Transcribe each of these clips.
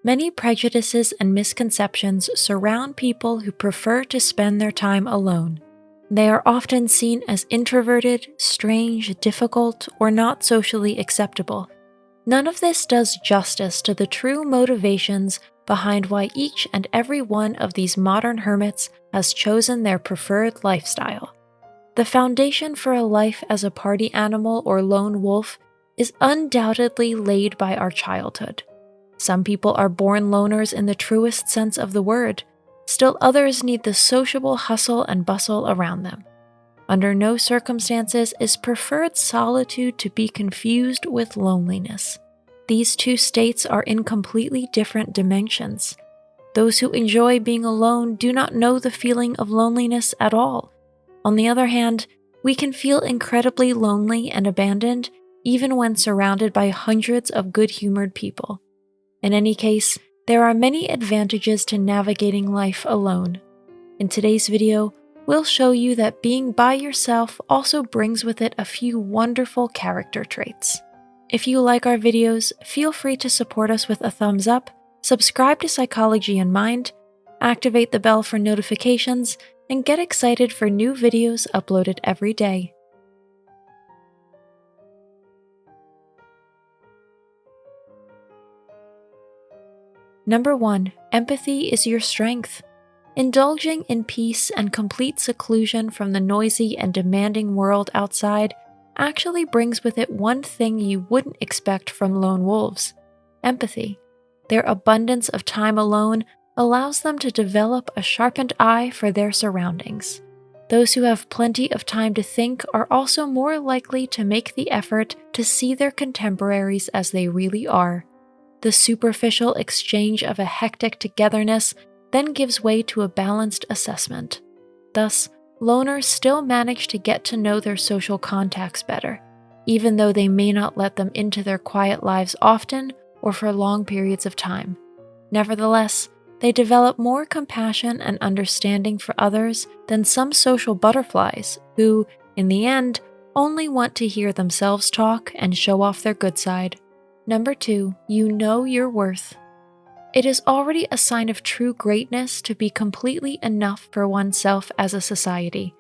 Many prejudices and misconceptions surround people who prefer to spend their time alone. They are often seen as introverted, strange, difficult, or not socially acceptable. None of this does justice to the true motivations behind why each and every one of these modern hermits has chosen their preferred lifestyle. The foundation for a life as a party animal or lone wolf is undoubtedly laid by our childhood. Some people are born loners in the truest sense of the word, still others need the sociable hustle and bustle around them. Under no circumstances is preferred solitude to be confused with loneliness. These two states are in completely different dimensions. Those who enjoy being alone do not know the feeling of loneliness at all. On the other hand, we can feel incredibly lonely and abandoned even when surrounded by hundreds of good-humored people. In any case, there are many advantages to navigating life alone. In today's video, we'll show you that being by yourself also brings with it a few wonderful character traits. If you like our videos, feel free to support us with a thumbs up, subscribe to Psychology in Mind, activate the bell for notifications, and get excited for new videos uploaded every day. Number 1. Empathy is your strength. Indulging in peace and complete seclusion from the noisy and demanding world outside actually brings with it one thing you wouldn't expect from lone wolves: empathy. Their abundance of time alone allows them to develop a sharpened eye for their surroundings. Those who have plenty of time to think are also more likely to make the effort to see their contemporaries as they really are. The superficial exchange of a hectic togetherness then gives way to a balanced assessment. Thus, loners still manage to get to know their social contacts better, even though they may not let them into their quiet lives often or for long periods of time. Nevertheless, they develop more compassion and understanding for others than some social butterflies who, in the end, only want to hear themselves talk and show off their good side. Number 2, you know your worth. It is already a sign of true greatness to be completely enough for oneself as a society.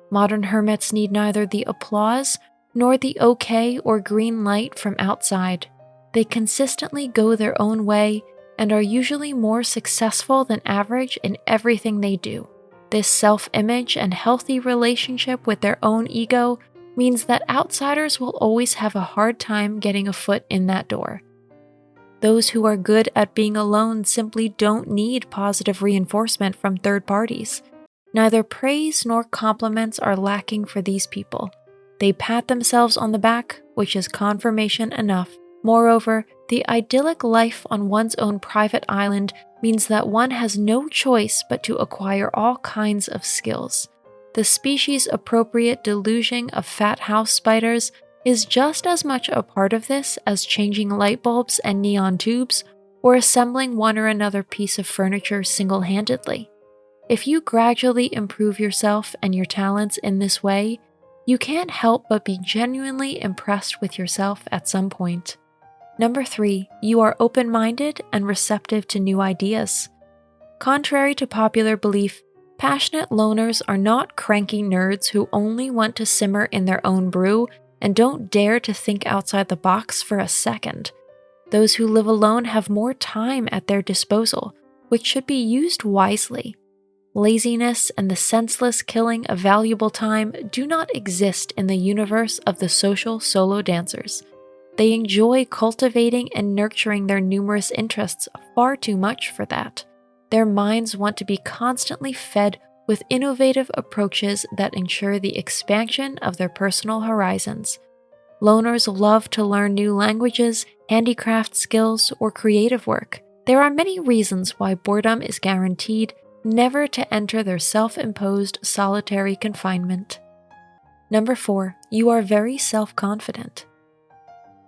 Modern hermits need neither the applause nor the okay or green light from outside. They consistently go their own way and are usually more successful than average in everything they do. This self-image and healthy relationship with their own ego means that outsiders will always have a hard time getting a foot in that door. Those who are good at being alone simply don't need positive reinforcement from third parties. Neither praise nor compliments are lacking for these people. They pat themselves on the back, which is confirmation enough. Moreover, the idyllic life on one's own private island means that one has no choice but to acquire all kinds of skills. The species-appropriate deluging of fat house spiders is just as much a part of this as changing light bulbs and neon tubes or assembling one or another piece of furniture single-handedly. If you gradually improve yourself and your talents in this way, you can't help but be genuinely impressed with yourself at some point. Number 3, you are open-minded and receptive to new ideas. Contrary to popular belief, passionate loners are not cranky nerds who only want to simmer in their own brew and don't dare to think outside the box for a second. Those who live alone have more time at their disposal, which should be used wisely. Laziness and the senseless killing of valuable time do not exist in the universe of the social solo dancers. They enjoy cultivating and nurturing their numerous interests far too much for that. Their minds want to be constantly fed with innovative approaches that ensure the expansion of their personal horizons. Loners love to learn new languages, handicraft skills, or creative work. There are many reasons why boredom is guaranteed never to enter their self-imposed solitary confinement. Number 4, you are very self-confident.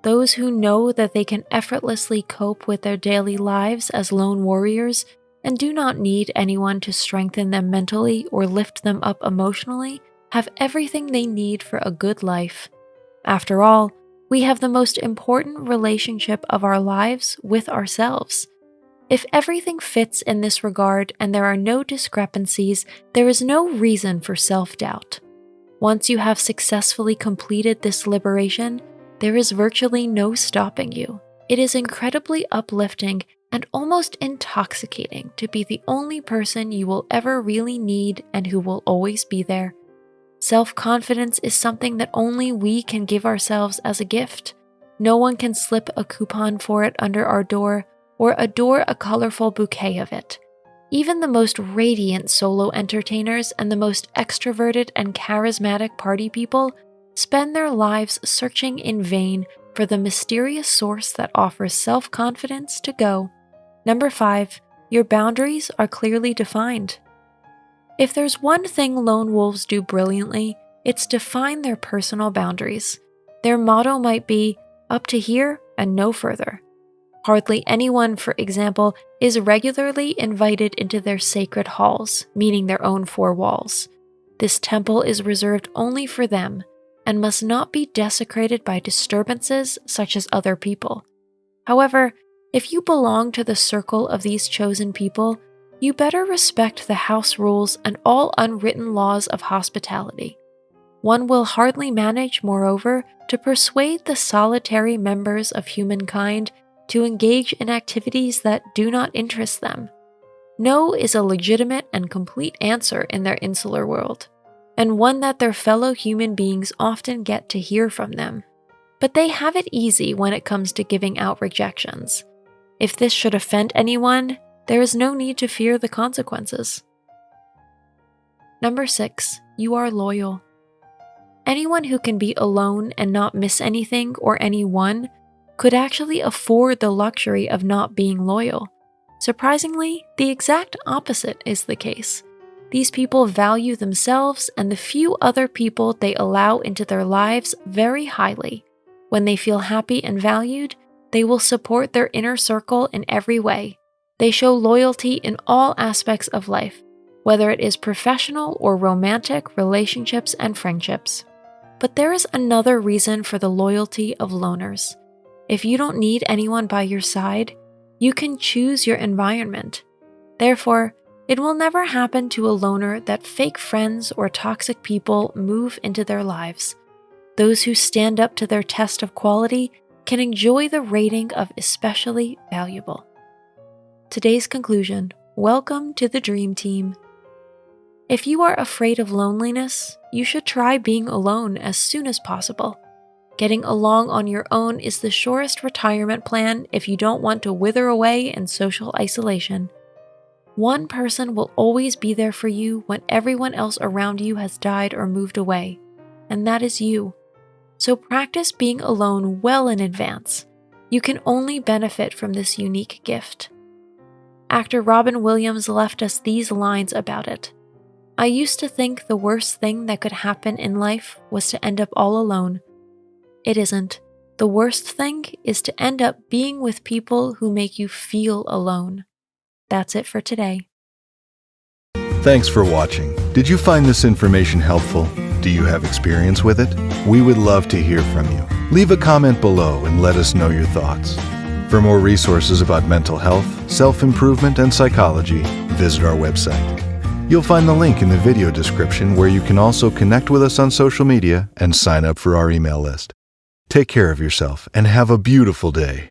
Those who know that they can effortlessly cope with their daily lives as lone warriors and do not need anyone to strengthen them mentally or lift them up emotionally have everything they need for a good life. After all, we have the most important relationship of our lives with ourselves. If everything fits in this regard and there are no discrepancies, there is no reason for self-doubt. Once you have successfully completed this liberation, there is virtually no stopping you. It is incredibly uplifting and almost intoxicating to be the only person you will ever really need and who will always be there. Self-confidence is something that only we can give ourselves as a gift. No one can slip a coupon for it under our door or adore a colorful bouquet of it. Even the most radiant solo entertainers and the most extroverted and charismatic party people spend their lives searching in vain for the mysterious source that offers self-confidence to go. Number 5, your boundaries are clearly defined. If there's one thing lone wolves do brilliantly, it's define their personal boundaries. Their motto might be, up to here and no further. Hardly anyone, for example, is regularly invited into their sacred halls, meaning their own 4 walls. This temple is reserved only for them and must not be desecrated by disturbances such as other people. However, if you belong to the circle of these chosen people, you better respect the house rules and all unwritten laws of hospitality. One will hardly manage, moreover, to persuade the solitary members of humankind to engage in activities that do not interest them. No is a legitimate and complete answer in their insular world, and one that their fellow human beings often get to hear from them. But they have it easy when it comes to giving out rejections. If this should offend anyone, there is no need to fear the consequences. Number 6, you are loyal. Anyone who can be alone and not miss anything or anyone could actually afford the luxury of not being loyal. Surprisingly, the exact opposite is the case. These people value themselves and the few other people they allow into their lives very highly. When they feel happy and valued, they will support their inner circle in every way. They show loyalty in all aspects of life, whether it is professional or romantic relationships and friendships. But there is another reason for the loyalty of loners. If you don't need anyone by your side, you can choose your environment. Therefore, it will never happen to a loner that fake friends or toxic people move into their lives. Those who stand up to their test of quality can enjoy the rating of especially valuable. Today's conclusion: welcome to the Dream Team. If you are afraid of loneliness, you should try being alone as soon as possible. Getting along on your own is the surest retirement plan if you don't want to wither away in social isolation. One person will always be there for you when everyone else around you has died or moved away, and that is you. So practice being alone well in advance. You can only benefit from this unique gift. Actor Robin Williams left us these lines about it. I used to think the worst thing that could happen in life was to end up all alone. It isn't. The worst thing is to end up being with people who make you feel alone. That's it for today. Thanks for watching. Did you find this information helpful? Do you have experience with it? We would love to hear from you. Leave a comment below and let us know your thoughts. For more resources about mental health, self-improvement, and psychology, visit our website. You'll find the link in the video description where you can also connect with us on social media and sign up for our email list. Take care of yourself and have a beautiful day.